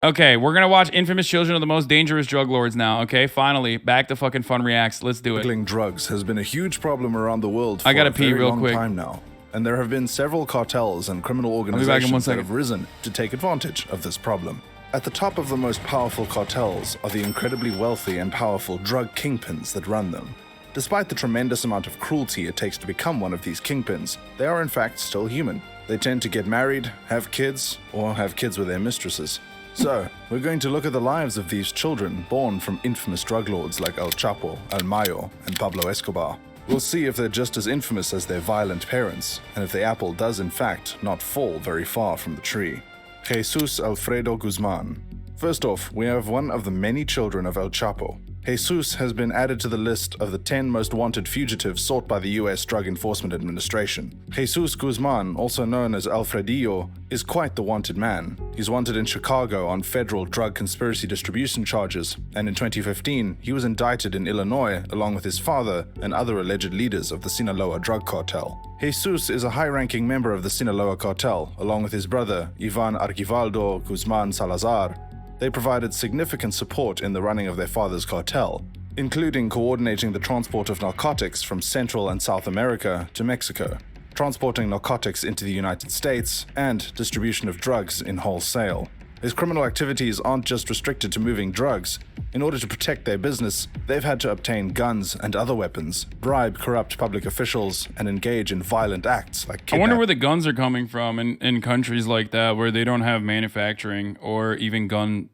Okay, we're gonna watch Infamous Children of the Most Dangerous Drug Lords now. Okay, finally, back to fucking fun reacts. Let's do it. Smuggling drugs has been a huge problem around the world for I gotta a pee very real long quick. time now, and there have been several cartels and criminal back in one organizations that second. have risen to take advantage of this problem. At the top of the most powerful cartels are the incredibly wealthy and powerful drug kingpins that run them. Despite the tremendous amount of cruelty it takes to become one of these kingpins, they are in fact still human. They tend to get married, have kids, or have kids with their mistresses. So, we're going to look at the lives of these children born from infamous drug lords like El Chapo, El Mayo, and Pablo Escobar. We'll see if they're just as infamous as their violent parents, and if the apple does in fact not fall very far from the tree. Jesus Alfredo Guzman. First off, we have one of the many children of El Chapo. Jesus has been added to the list of the 10 most wanted fugitives sought by the US Drug Enforcement Administration. Jesus Guzman, also known as Alfredillo, is quite the wanted man. He's wanted in Chicago on federal drug conspiracy distribution charges, and in 2015, he was indicted in Illinois along with his father and other alleged leaders of the Sinaloa drug cartel. Jesus is a high-ranking member of the Sinaloa cartel, along with his brother, Ivan Arquivaldo Guzman Salazar. They provided significant support in the running of their father's cartel, including coordinating the transport of narcotics from Central and South America to Mexico, transporting narcotics into the United States, and distribution of drugs in wholesale. His criminal activities aren't just restricted to moving drugs. In order to protect their business, they've had to obtain guns and other weapons, bribe corrupt public officials, and engage in violent acts like kidnapping. I wonder where the guns are coming from in countries like that where they don't have manufacturing or even gun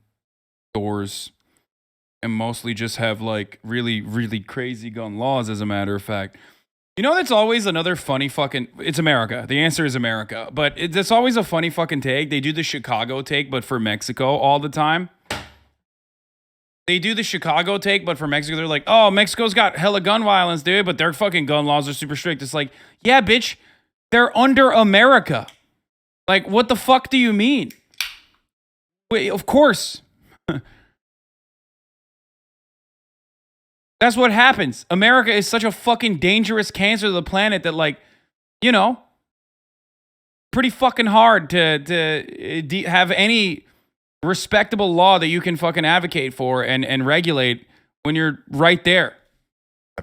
stores and mostly just have like really, really crazy gun laws, as a matter of fact. You know, that's always another funny fucking... It's America. The answer is America. But it's always a funny fucking take. They do the Chicago take, but for Mexico all the time. They do the Chicago take, but for Mexico, they're like, oh, Mexico's got hella gun violence, dude, but their fucking gun laws are super strict. It's like, yeah, bitch, they're under America. Like, what the fuck do you mean? Wait, of course. That's what happens. America is such a fucking dangerous cancer to the planet that, like, you know, pretty fucking hard to have any respectable law that you can fucking advocate for and regulate when you're right there.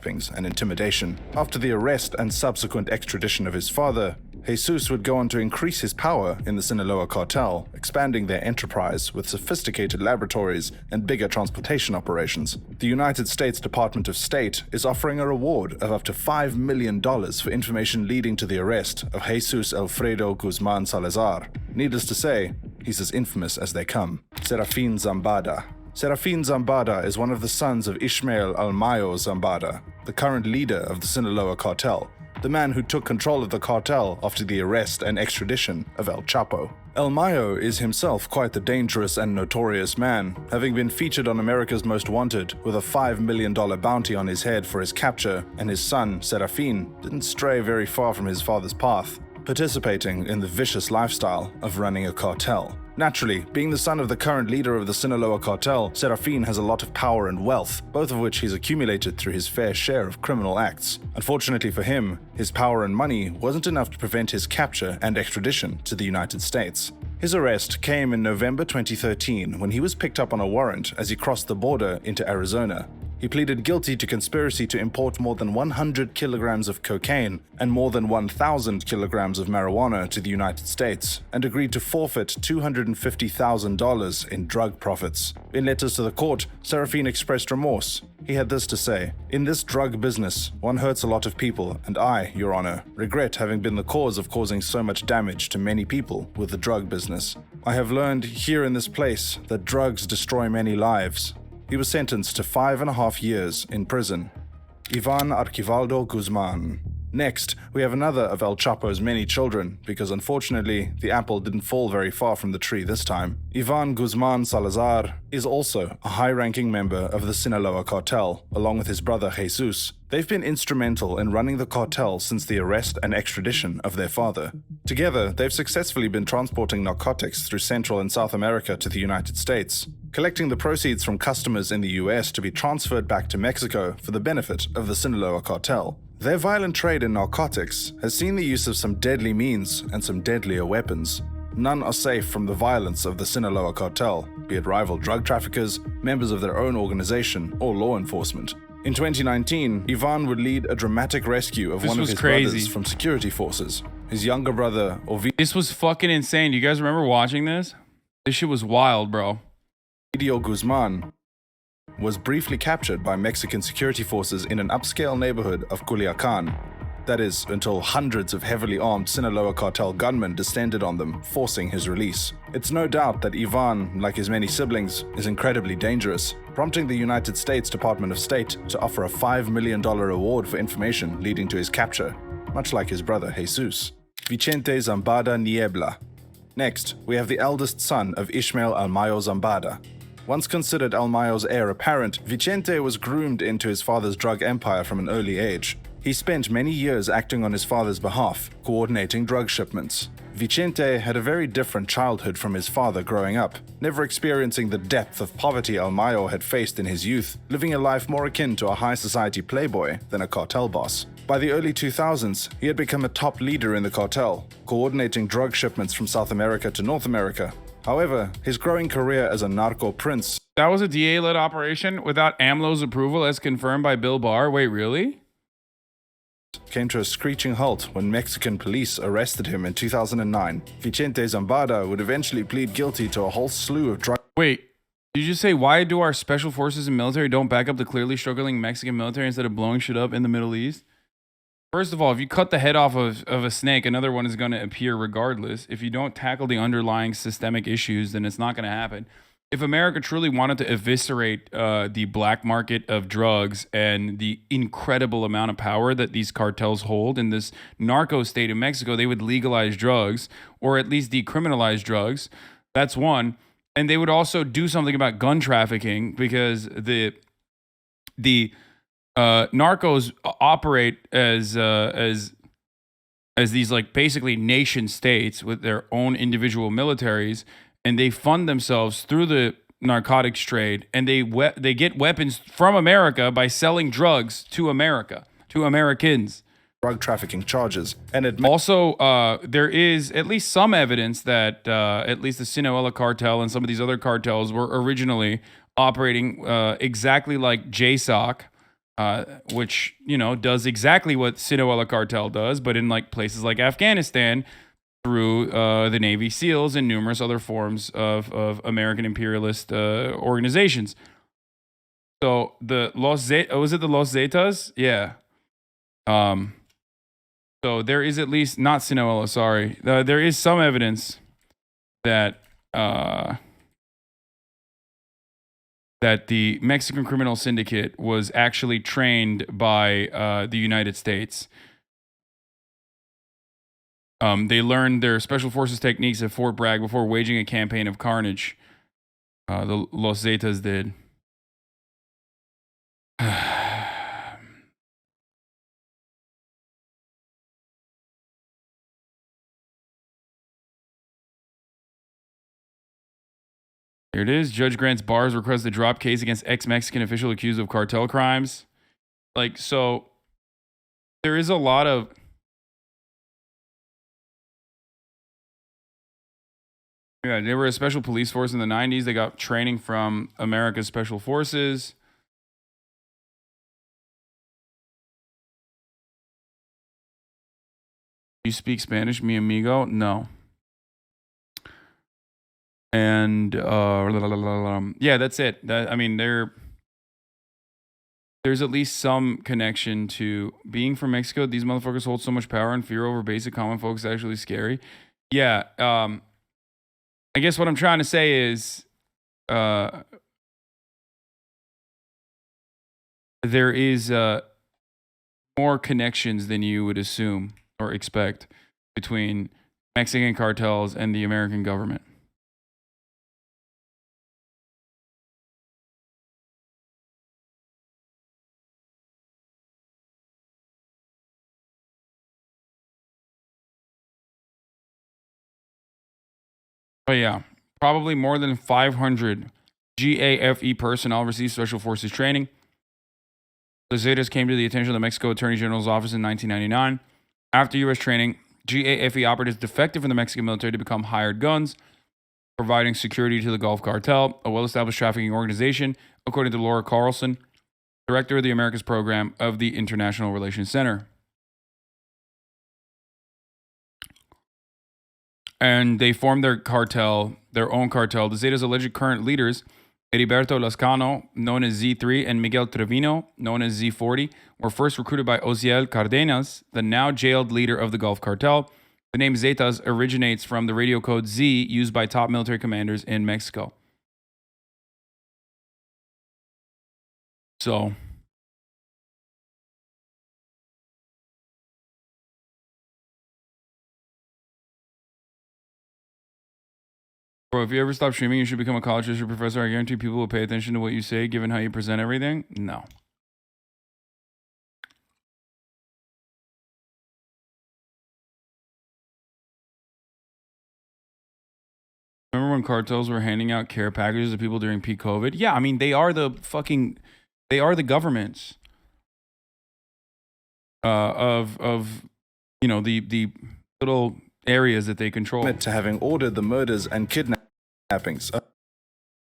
And intimidation. After the arrest and subsequent extradition of his father, Jesus would go on to increase his power in the Sinaloa cartel, expanding their enterprise with sophisticated laboratories and bigger transportation operations. The United States Department of State is offering a reward of up to $5 million for information leading to the arrest of Jesus Alfredo Guzman Salazar. Needless to say, he's as infamous as they come. Serafin Zambada. Serafin Zambada is one of the sons of Ishmael El Mayo Zambada, the current leader of the Sinaloa cartel, the man who took control of the cartel after the arrest and extradition of El Chapo. El Mayo is himself quite the dangerous and notorious man, having been featured on America's Most Wanted with a $5 million bounty on his head for his capture, and his son, Serafin, didn't stray very far from his father's path, participating in the vicious lifestyle of running a cartel. Naturally, being the son of the current leader of the Sinaloa cartel, Serafin has a lot of power and wealth, both of which he's accumulated through his fair share of criminal acts. Unfortunately for him, his power and money wasn't enough to prevent his capture and extradition to the United States. His arrest came in November 2013 when he was picked up on a warrant as he crossed the border into Arizona. He pleaded guilty to conspiracy to import more than 100 kilograms of cocaine and more than 1,000 kilograms of marijuana to the United States, and agreed to forfeit $250,000 in drug profits. In letters to the court, Serafin expressed remorse. He had this to say: "In this drug business, one hurts a lot of people, and I, Your Honor, regret having been the cause of causing so much damage to many people with the drug business. I have learned here in this place that drugs destroy many lives." He was sentenced to 5.5 years in prison. Ivan Arquivaldo Guzman. Next, we have another of El Chapo's many children, because unfortunately, the apple didn't fall very far from the tree this time. Ivan Guzman Salazar is also a high-ranking member of the Sinaloa cartel, along with his brother Jesus. They've been instrumental in running the cartel since the arrest and extradition of their father. Together, they've successfully been transporting narcotics through Central and South America to the United States, collecting the proceeds from customers in the US to be transferred back to Mexico for the benefit of the Sinaloa cartel. Their violent trade in narcotics has seen the use of some deadly means and some deadlier weapons. None are safe from the violence of the Sinaloa cartel. be it rival drug traffickers, members of their own organization, or law enforcement. In 2019, Ivan would lead a dramatic rescue of one of his brothers from security forces. His younger brother, This was fucking insane. Do you guys remember watching this? This shit was wild, bro. Ovidio Guzman, was briefly captured by Mexican security forces in an upscale neighborhood of Culiacan. That is, until hundreds of heavily armed Sinaloa cartel gunmen descended on them, forcing his release. It's no doubt that Ivan, like his many siblings, is incredibly dangerous, prompting the United States Department of State to offer a $5 million reward for information leading to his capture, much like his brother Jesus. Vicente Zambada Niebla. Next, we have the eldest son of Ishmael Almayo Zambada. Once considered Almayo's heir apparent, Vicente was groomed into his father's drug empire from an early age. He spent many years acting on his father's behalf, coordinating drug shipments. Vicente had a very different childhood from his father growing up, never experiencing the depth of poverty Almayo had faced in his youth, living a life more akin to a high society playboy than a cartel boss. By the early 2000s, he had become a top leader in the cartel, coordinating drug shipments from South America to North America. However, his growing career as a narco prince— That was a DA-led operation without AMLO's approval as confirmed by Bill Barr? Wait, really? came to a screeching halt when Mexican police arrested him in 2009. Vicente Zambada would eventually plead guilty to a whole slew of drug— Wait, did you just say why do our special forces and military don't back up the clearly struggling Mexican military instead of blowing shit up in the Middle East? First of all, if you cut the head off of a snake, another one is going to appear regardless. If you don't tackle the underlying systemic issues, then it's not going to happen. If America truly wanted to eviscerate the black market of drugs and the incredible amount of power that these cartels hold in this narco state of Mexico, they would legalize drugs or at least decriminalize drugs. That's one. And they would also do something about gun trafficking because the narcos operate as these like basically nation states with their own individual militaries, and they fund themselves through the narcotics trade, and they get weapons from America by selling drugs to America, to Americans. Drug trafficking charges. And also, there is at least some evidence that at least the Sinaloa cartel and some of these other cartels were originally operating exactly like JSOC, which, you know, does exactly what Sinaloa cartel does, but in like places like Afghanistan through the Navy SEALs and numerous other forms of American imperialist organizations. So the was it the Los Zetas? Yeah. So there is at least, not Sinaloa, sorry. There is some evidence that that the Mexican criminal syndicate was actually trained by the United States. They learned their special forces techniques at Fort Bragg before waging a campaign of carnage. The Los Zetas did. Here it is. Judge grants Barr's request to drop case against ex-Mexican official accused of cartel crimes. Like, so there is a lot of... Yeah, they were a special police force in the 90s. They got training from America's special forces. You speak Spanish, mi amigo? No. And yeah, that's it. I mean, there's at least some connection to being from Mexico. These motherfuckers hold so much power and fear over basic common folks is actually scary. Yeah. I guess what I'm trying to say is there is more connections than you would assume or expect between Mexican cartels and the American government. But yeah, probably more than 500 GAFE personnel received special forces training. The Zetas came to the attention of the Mexico Attorney General's office in 1999. After U.S. training, GAFE operatives defected from the Mexican military to become hired guns. providing security to the Gulf Cartel, a well-established trafficking organization, according to Laura Carlson, director of the Americas program of the International Relations Center. And they formed their own cartel. The Zetas' alleged current leaders, Heriberto Lascano, known as Z3, and Miguel Trevino, known as Z40, were first recruited by Osiel Cardenas, the now jailed leader of the Gulf Cartel. The name Zetas originates from the radio code Z used by top military commanders in Mexico. So, bro, if you ever stop streaming, you should become a college history professor. I guarantee people will pay attention to what you say, given how you present everything. No. Remember when cartels were handing out care packages to people during peak COVID? Yeah, I mean, they are the governments of you know, the little areas that they control. To having ordered the murders and kidnappings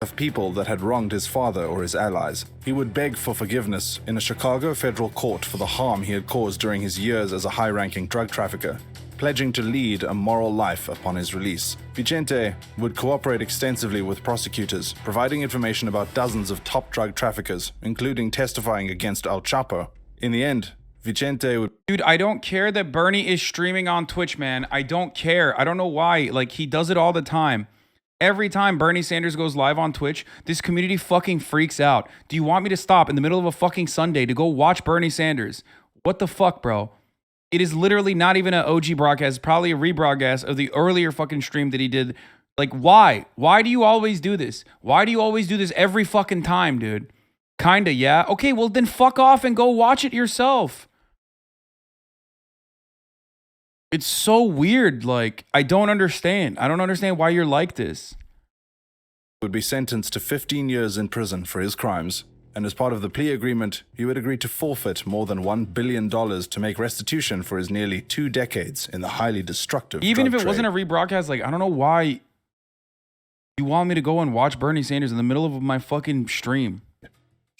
of people that had wronged his father or his allies. He would beg for forgiveness in a Chicago federal court for the harm he had caused during his years as a high-ranking drug trafficker, pledging to lead a moral life upon his release. Vicente would cooperate extensively with prosecutors, providing information about dozens of top drug traffickers, including testifying against El Chapo. In the end, Vicente would... Dude, I don't care that Bernie is streaming on Twitch, man. I don't care. I don't know why. Like, he does it all the time. Every time Bernie Sanders goes live on Twitch, this community fucking freaks out. Do you want me to stop in the middle of a fucking Sunday to go watch Bernie Sanders? What the fuck, bro? It is literally not even an OG broadcast. It's probably a rebroadcast of the earlier fucking stream that he did. Like, why? Why do you always do this? Why do you always do this every fucking time, dude? Kinda, yeah? Okay, well then fuck off and go watch it yourself. It's so weird. Like, I don't understand. I don't understand why you're like this. Would be sentenced to 15 years in prison for his crimes. And as part of the plea agreement, he would agree to forfeit more than $1 billion to make restitution for his nearly 2 decades in the highly destructive Even if drug it wasn't a rebroadcast, like, I don't know why you want me to go and watch Bernie Sanders in the middle of my fucking stream.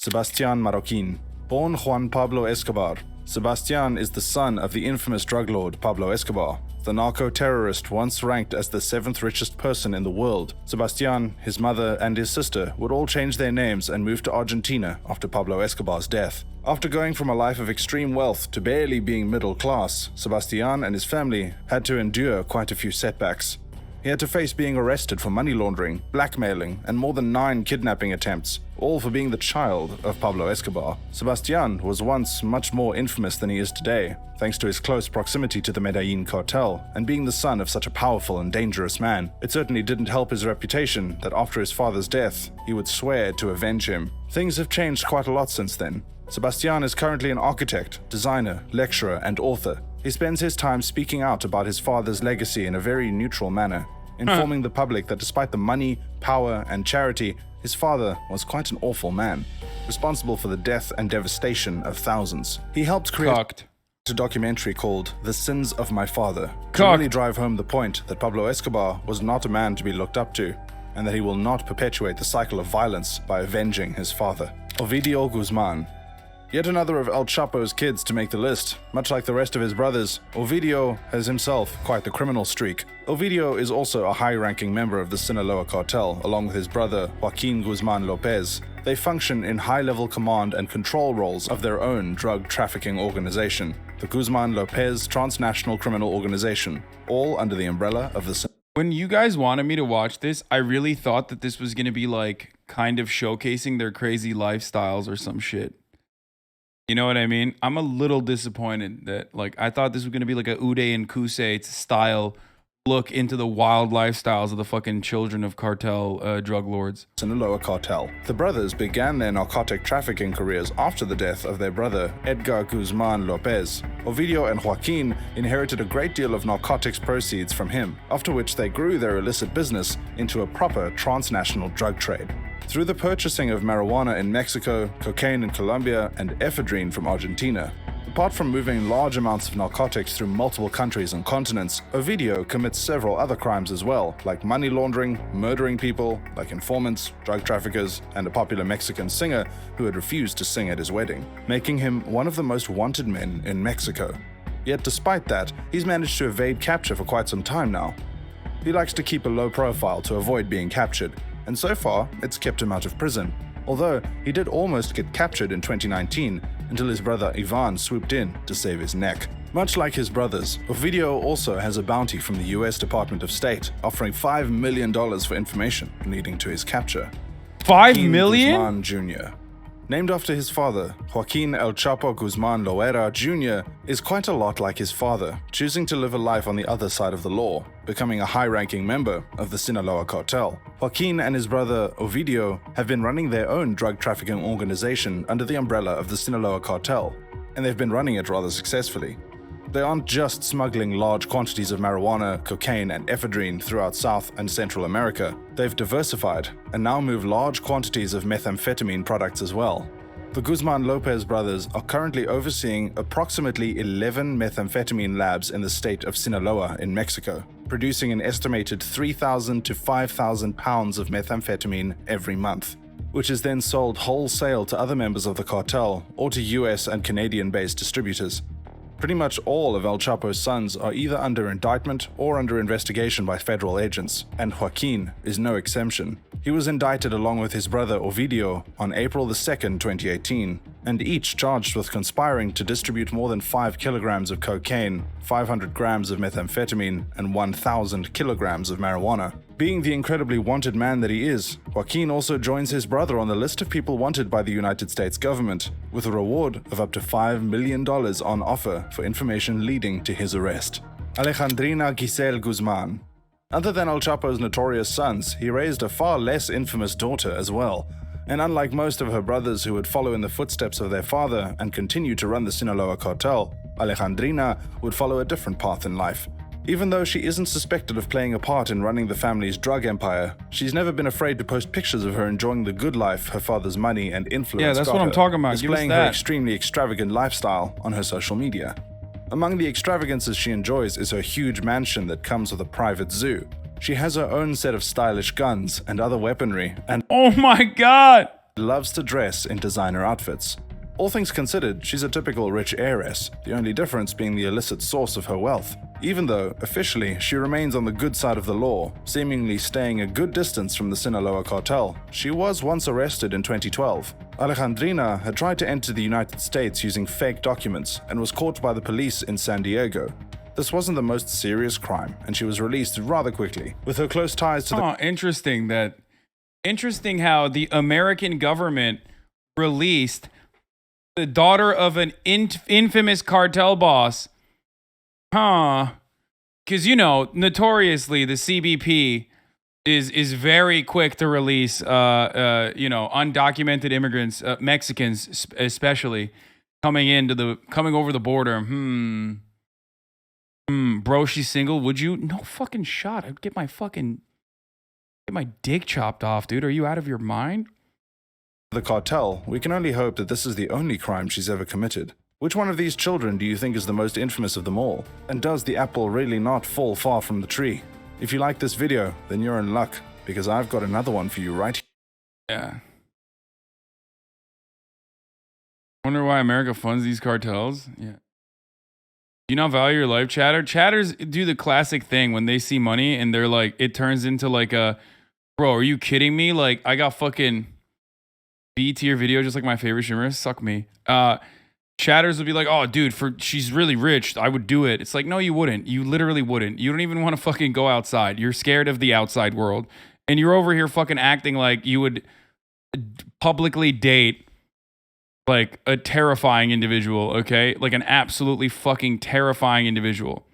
Sebastián Marroquín, born Juan Pablo Escobar. Sebastián is the son of the infamous drug lord Pablo Escobar, the narco-terrorist once ranked as the 7th richest person in the world. Sebastián, his mother, and his sister would all change their names and move to Argentina after Pablo Escobar's death. After going from a life of extreme wealth to barely being middle class, Sebastián and his family had to endure quite a few setbacks. He had to face being arrested for money laundering, blackmailing, and more than 9 kidnapping attempts, all for being the child of Pablo Escobar. Sebastián was once much more infamous than he is today, thanks to his close proximity to the Medellin cartel and being the son of such a powerful and dangerous man. It certainly didn't help his reputation that after his father's death, he would swear to avenge him. Things have changed quite a lot since then. Sebastián is currently an architect, designer, lecturer, and author. He spends his time speaking out about his father's legacy in a very neutral manner, informing the public that despite the money, power, and charity, his father was quite an awful man, responsible for the death and devastation of thousands. He helped create a documentary called The Sins of My Father to really drive home the point that Pablo Escobar was not a man to be looked up to, and that he will not perpetuate the cycle of violence by avenging his father. Ovidio Guzman. Yet another of El Chapo's kids to make the list. Much like the rest of his brothers, Ovidio has himself quite the criminal streak. Ovidio is also a high-ranking member of the Sinaloa cartel, along with his brother Joaquin Guzman Lopez. They function in high-level command and control roles of their own drug trafficking organization, the Guzman Lopez Transnational Criminal Organization, all under the umbrella of the... When you guys wanted me to watch this, I really thought that this was going to be like kind of showcasing their crazy lifestyles or some shit. You know what I mean? I'm a little disappointed that, like, I thought this was going to be like a Uday and Kusei style look into the wild lifestyles of the fucking children of cartel drug lords. Sinaloa cartel. The brothers began their narcotic trafficking careers after the death of their brother, Edgar Guzman Lopez. Ovidio and Joaquin inherited a great deal of narcotics proceeds from him, after which they grew their illicit business into a proper transnational drug trade. Through the purchasing of marijuana in Mexico, cocaine in Colombia, and ephedrine from Argentina, the Apart from moving large amounts of narcotics through multiple countries and continents, Ovidio commits several other crimes as well, like money laundering, murdering people, like informants, drug traffickers, and a popular Mexican singer who had refused to sing at his wedding, making him one of the most wanted men in Mexico. Yet despite that, he's managed to evade capture for quite some time now. He likes to keep a low profile to avoid being captured, and so far, it's kept him out of prison. Although, he did almost get captured in 2019 until his brother Ivan swooped in to save his neck. Much like his brothers, Ovidio also has a bounty from the US Department of State, offering $5 million for information leading to his capture. $5 million? Guzman Jr. Named after his father, Joaquin El Chapo Guzman Loera Jr. is quite a lot like his father, choosing to live a life on the other side of the law, becoming a high-ranking member of the Sinaloa Cartel. Joaquin and his brother Ovidio have been running their own drug trafficking organization under the umbrella of the Sinaloa Cartel, and they've been running it rather successfully. They aren't just smuggling large quantities of marijuana, cocaine, and ephedrine throughout South and Central America. They've diversified and now move large quantities of methamphetamine products as well. The Guzman Lopez brothers are currently overseeing approximately 11 methamphetamine labs in the state of Sinaloa in Mexico, producing an estimated 3,000 to 5,000 pounds of methamphetamine every month, which is then sold wholesale to other members of the cartel or to US and Canadian-based distributors. Pretty much all of El Chapo's sons are either under indictment or under investigation by federal agents, and Joaquin is no exception. He was indicted along with his brother Ovidio on April 2, 2018, and each charged with conspiring to distribute more than 5 kilograms of cocaine, 500 grams of methamphetamine, and 1,000 kilograms of marijuana. Being the incredibly wanted man that he is, Joaquin also joins his brother on the list of people wanted by the United States government, with a reward of up to $5 million on offer for information leading to his arrest. Alejandrina Giselle Guzman. Other than El Chapo's notorious sons, he raised a far less infamous daughter as well. And unlike most of her brothers who would follow in the footsteps of their father and continue to run the Sinaloa cartel, Alejandrina would follow a different path in life. Even though she isn't suspected of playing a part in running the family's drug empire, she's never been afraid to post pictures of her enjoying the good life her father's money and influence Yeah, that's got what I'm her, talking about. displaying her extremely extravagant lifestyle on her social media. Among the extravagances she enjoys is her huge mansion that comes with a private zoo. She has her own set of stylish guns and other weaponry, and oh my god! Loves to dress in designer outfits. All things considered, she's a typical rich heiress, the only difference being the illicit source of her wealth. Even though, officially, she remains on the good side of the law, seemingly staying a good distance from the Sinaloa cartel, she was once arrested in 2012. Alejandrina had tried to enter the United States using fake documents and was caught by the police in San Diego. This wasn't the most serious crime, and she was released rather quickly. With her close ties to the Interesting how the American government released the daughter of an infamous cartel boss. Because, you know, notoriously, the CBP is very quick to release, undocumented immigrants, Mexicans especially, coming over the border. Bro, she's single. Would you? No fucking shot. I'd get my dick chopped off, dude. Are you out of your mind? The cartel, we can only hope that this is the only crime she's ever committed. Which one of these children do you think is the most infamous of them all? And does the apple really not fall far from the tree? If you like this video, then you're in luck, because I've got another one for you right here. Yeah. Wonder why America funds these cartels? Yeah. Do you not value your life, chatter? Chatters do the classic thing when they see money and they're like, it turns into like a, bro, are you kidding me? Like, I got fucking B tier video, just like my favorite streamer. Suck me. Chatters would be like, oh, dude, she's really rich, I would do it. It's like, no, you wouldn't. You literally wouldn't. You don't even want to fucking go outside. You're scared of the outside world. And you're over here fucking acting like you would publicly date like a terrifying individual, okay? Like an absolutely fucking terrifying individual.